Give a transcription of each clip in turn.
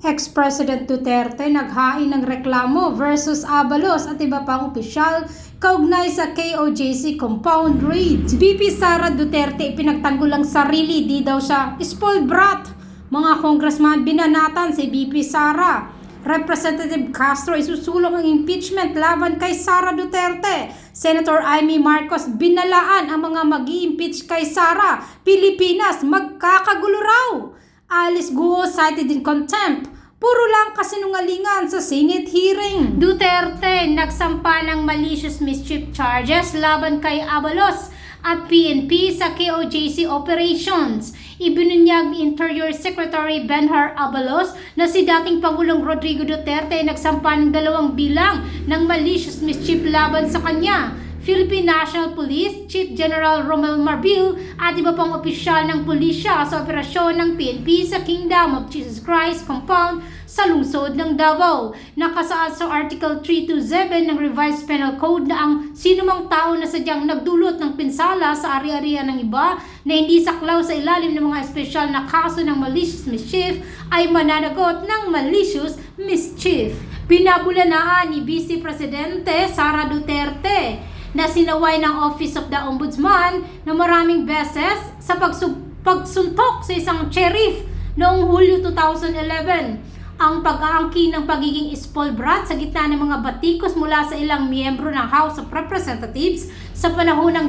Ex-President Duterte naghain ng reklamo versus Abalos at iba pang opisyal kaugnay sa KOJC compound raid. VP Sara Duterte ipinagtanggol ang sarili, di daw siya spoiled brat. Mga congressman binanatan si VP Sara. Representative Castro isusulong ang impeachment laban kay Sara Duterte. Senator Amy Marcos binalaan ang mga mag-i-impeach kay Sara. Pilipinas magkakagulo raw. Alice Guo cited in contempt. Puro lang kasinungalingan sa Senate hearing. Duterte nagsampa ng malicious mischief charges laban kay Abalos at PNP sa KOJC operations. Ibinunyag ni Interior Secretary Benhar Abalos na si dating Pangulong Rodrigo Duterte ay nagsampa ng 2 bilang ng malicious mischief laban sa kanya. Philippine National Police Chief General Romel Marbil at iba pang opisyal ng pulisya sa operasyon ng PNP sa Kingdom of Jesus Christ compound sa lungsod ng Davao. Nakasaad sa Article 327 ng Revised Penal Code na ang sinumang tao na sadyang nagdulot ng pinsala sa ari-arian ng iba na hindi saklaw sa ilalim ng mga espesyal na kaso ng malicious mischief ay mananagot ng malicious mischief. Pinabulanaan ni Vice Presidente Sara Duterte na sinaway ng Office of the Ombudsman na maraming beses sa pagsuntok sa isang sheriff noong Hulyo 2011. Ang pag-aangkin ng pagiging spoiled brat sa gitna ng mga batikos mula sa ilang miyembro ng House of Representatives sa panahon ng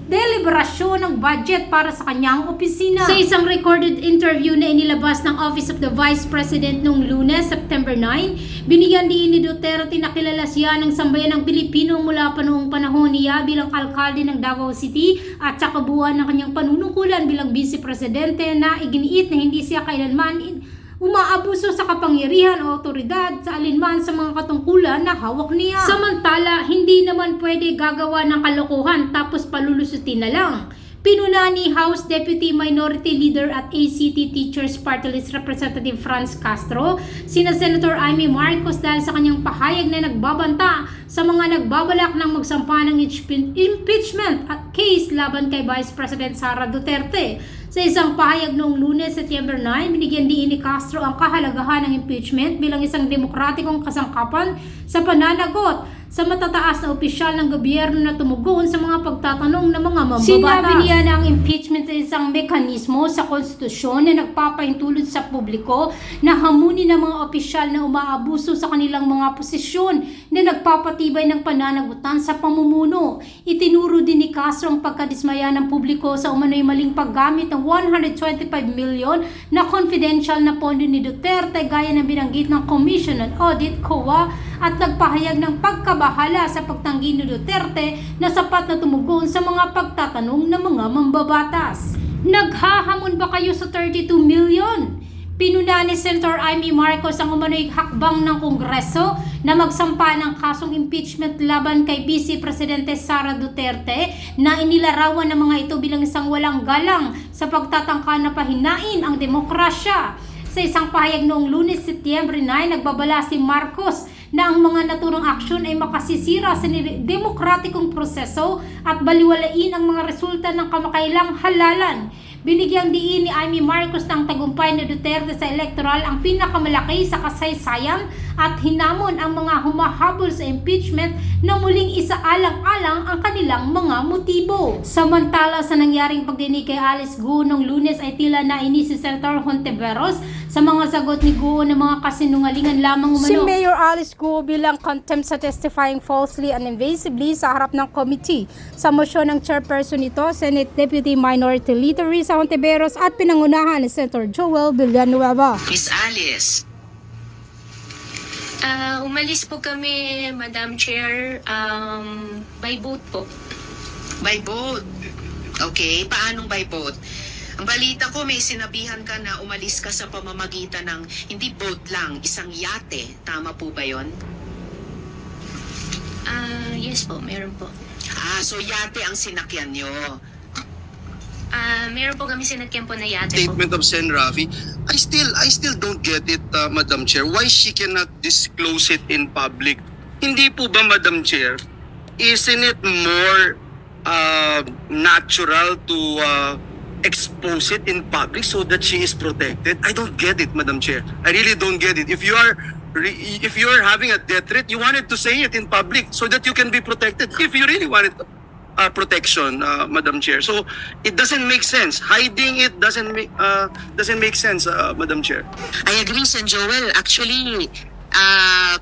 deliberasyon ng budget para sa kanyang opisina. Sa isang recorded interview na inilabas ng Office of the Vice President noong Lunes, September 9, binigyan din ni Duterte na kilala siya ng sambayan ng Pilipino mula pa noong panahon niya bilang alkalde ng Davao City at sa kabuuan ng kanyang panunungkulan bilang Vice Presidente na iginiit na hindi siya kailanman umaabuso sa kapangyarihan o otoridad sa alinman sa mga katungkulan na hawak niya. Samantala, hindi naman pwede gagawa ng kalokohan tapos palulusutin na lang. Pinuna ni House Deputy Minority Leader at ACT Teachers Party List Representative Franz Castro, sina Senator Amy Marcos dahil sa kanyang pahayag na nagbabanta sa mga nagbabalak ng magsampa ng impeachment at case laban kay Vice President Sara Duterte. Sa isang pahayag noong Lunes, September 9, binigyan din ni Castro ang kahalagahan ng impeachment bilang isang demokratikong kasangkapan sa pananagot sa matataas na opisyal ng gobyerno na tumugon sa mga pagtatanong ng mga mambabatas. Sinabi niya na ang impeachment ay isang mekanismo sa konstitusyon na nagpapahintulot sa publiko na hamunin ng mga opisyal na umaabuso sa kanilang mga posisyon na nagpapatibay ng pananagutan sa pamumuno. Itinuro din ni Castro ang pagkadismaya ng publiko sa umano'y maling paggamit ng 125 million na confidential na pondo ni Duterte gaya ng binanggit ng Commission on Audit, COA, at nagpahayag ng pagkabahala sa pagtanggi ni Duterte na sapat na tumugon sa mga pagtatanong ng mga mambabatas. Naghahamon ba kayo sa 32 million? Pinuna ni Senator Amy Marcos ang umano'y hakbang ng Kongreso na magsampa ng kasong impeachment laban kay Vice Presidente Sara Duterte na inilarawan ng mga ito bilang isang walang galang sa pagtatangka na pahinain ang demokrasya. Sa isang pahayag noong Lunes, Setyembre 9, nagbabala si Marcos na ang mga naturang aksyon ay makasisira sa demokratikong proseso at baliwalain ang mga resulta ng kamakailang halalan. Binigyang diin ni Amy Marcos ng tagumpay ni Duterte sa electoral ang pinakamalaki sa kasaysayan at hinamon ang mga humahabol sa impeachment na muling isaalang-alang ang kanilang mga motibo. Samantala sa nangyaring pagdinig kay Alice Guo noong Lunes ay tila nainis si Senator Hontiveros sa mga sagot ni Guo ng mga kasinungalingan lamang umano. Si Mayor Alice Guo bilang contempt sa testifying falsely and invasively sa harap ng committee sa mosyon ng chairperson nito, Senate Deputy Minority Leader Risa Hontiveros at pinangunahan ni Senator Joel Villanueva. Miss Alice. Umalis po kami, Madam Chair, by boat po. By boat. Okay, paanong by boat? Ang balita ko may sinabihan ka na umalis ka sa pamamagitan ng hindi boat lang, isang yate. Tama po ba yon? Yes po, meron po. So yate ang sinakyan nyo. Meron po kami sinakyan po na yate po. Statement of Sen. Rafi, I still don't get it, Madam Chair. Why she cannot disclose it in public? Hindi po ba, Madam Chair, isn't it more natural to expose it in public so that she is protected? I don't get it, Madam Chair. I really don't get it. If you are having a death threat, you wanted to say it in public so that you can be protected. If you really wanted protection, Madam Chair. So it doesn't make sense. Hiding it doesn't make sense, Madam Chair. I agree, Sen Joel. Actually,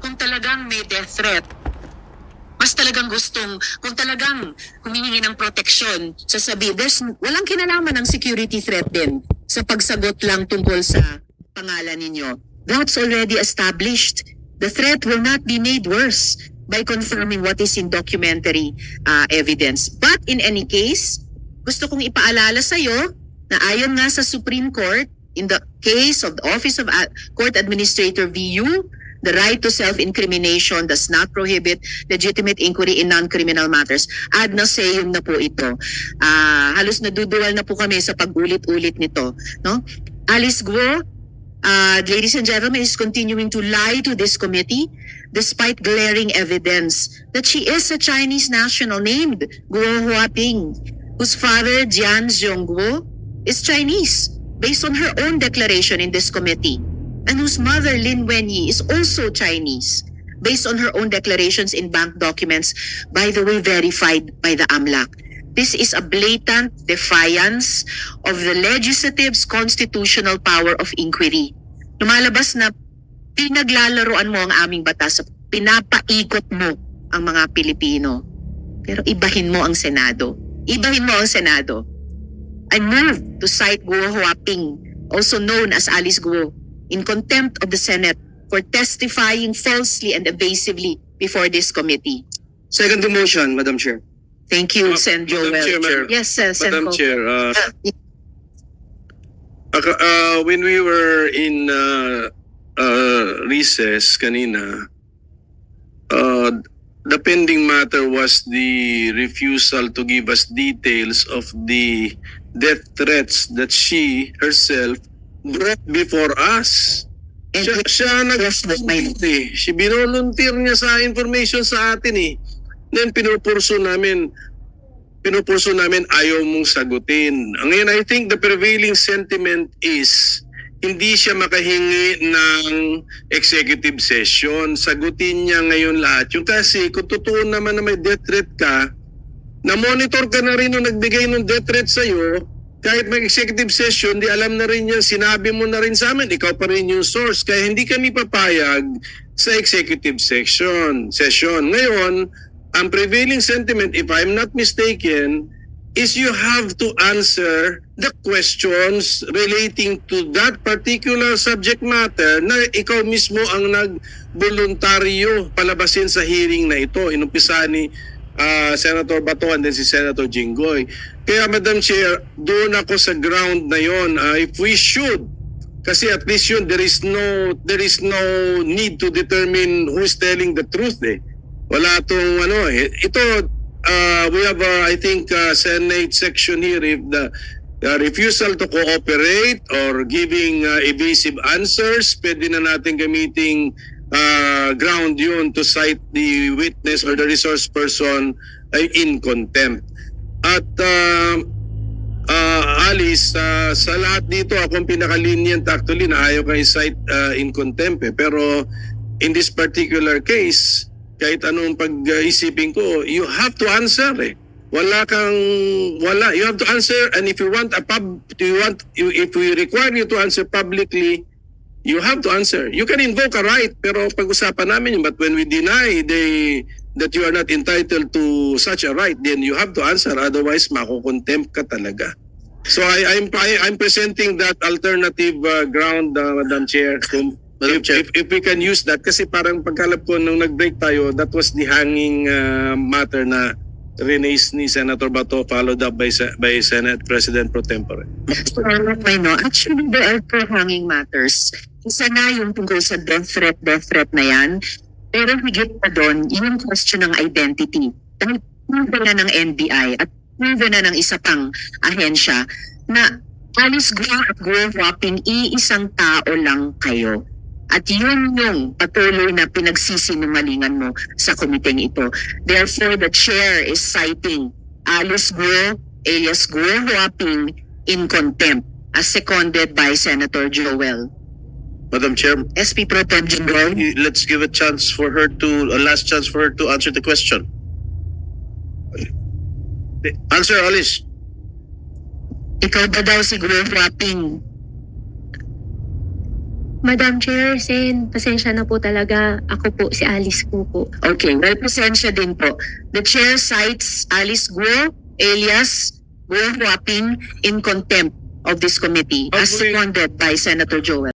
kung talagang may death threat, mas talagang gustong, kung talagang humihingi ng proteksyon, walang kinalaman ng security threat din sa pagsagot lang tungkol sa pangalan ninyo. That's already established. The threat will not be made worse by confirming what is in documentary evidence. But in any case, gusto kong ipaalala sa iyo na ayon nga sa Supreme Court, in the case of the Office of Court Administrator VU, the right to self-incrimination does not prohibit legitimate inquiry in non-criminal matters. Ad nauseam na po ito. Halos naduduwal na po kami sa pag-ulit-ulit nito. No? Alice Guo, ladies and gentlemen, is continuing to lie to this committee despite glaring evidence that she is a Chinese national named Guo Huaping, whose father, Jian Zhongguo, is Chinese, based on her own declaration in this committee, and whose mother, Lin Wenyi, is also Chinese, based on her own declarations in bank documents, by the way, verified by the AMLAC. This is a blatant defiance of the legislative's constitutional power of inquiry. Lumalabas na pinaglalaroan mo ang aming batas, pinapaikot mo ang mga Pilipino. Pero ibahin mo ang Senado. Ibahin mo ang Senado. I move to cite Guo Huaping, also known as Alice Guo, in contempt of the Senate for testifying falsely and evasively before this committee. Second to motion, Madam Chair. Thank you, Sen Joel. Madam Chair, Yes, Sen Madam Ko. Chair, when we were in recess kanina, the pending matter was the refusal to give us details of the death threats that she herself brought before us. And Siya nag-volunteer. She binolunteer niya sa information sa atin eh. Then pinupurso namin ayaw mong sagutin. Ngayon, I think the prevailing sentiment is hindi siya makahingi ng executive session. Sagutin niya ngayon lahat. Yung kasi kung totoo naman na may death threat ka, na-monitor ka na rin nung nagbigay ng death threat sa'yo, kahit may executive session, di alam na rin yan, sinabi mo na rin sa amin, ikaw pa rin yung source. Kaya hindi kami papayag sa executive session. Ngayon, ang prevailing sentiment, if I'm not mistaken, is you have to answer the questions relating to that particular subject matter na ikaw mismo ang nag-voluntaryo palabasin sa hearing na ito. Inumpisa ni Senator Bato and then si Senator Jinggoy. Kaya Madam Chair, doon ako sa ground na yon. If we should, kasi at least yun, there is no need to determine who is telling the truth eh. Wala tong ito, we have I think Senate section here, if the refusal to cooperate or giving evasive answers, pwede na natin gamiting ground yun to cite the witness or the resource person in contempt. At Alice, sa lahat dito akong pinaka-lenient actually na ayaw kang i-cite in contempt eh. Pero in this particular case, kahit anong pag-isipin ko, you have to answer eh. You have to answer, and if you want if we require you to answer publicly, you have to answer. You can invoke a right, pero pag-usapan namin yun. But when we deny that you are not entitled to such a right, then you have to answer. Otherwise, makukontempt ka talaga. So I'm presenting that alternative ground, Madam Chair. If we can use that, kasi parang pagkalap ko nung nag-break tayo, that was the hanging matter na rinaise ni Senator Bato, followed up by Senate President Pro Tempore. Actually, there are two hanging matters. Isa na yung tungkol sa death threat na yan. Pero higit pa doon, yung question ng identity. Dahil proven na ng NBI at proven na ng isa pang ahensya na Alice Guo at Guo Huaping, iisang tao lang kayo. At yun yung patuloy na pinagsisinungalingan mo sa komiteng ito. Therefore, the chair is citing Alice Guo alias Guo Huaping in contempt, as seconded by Senator Joel. Madam Chair, SP Pro Tem Jinggoy. let's give a last chance for her to answer the question. Answer, Alice. Ikaw ba daw siguro wrapping? Madam Chair, Sen, pasensya na po talaga. Ako po, si Alice Gu po. Okay, well, presensya din po. The chair cites Alice Guo alias Guo Huaping in contempt of this committee as Okay. seconded by Senator Joel.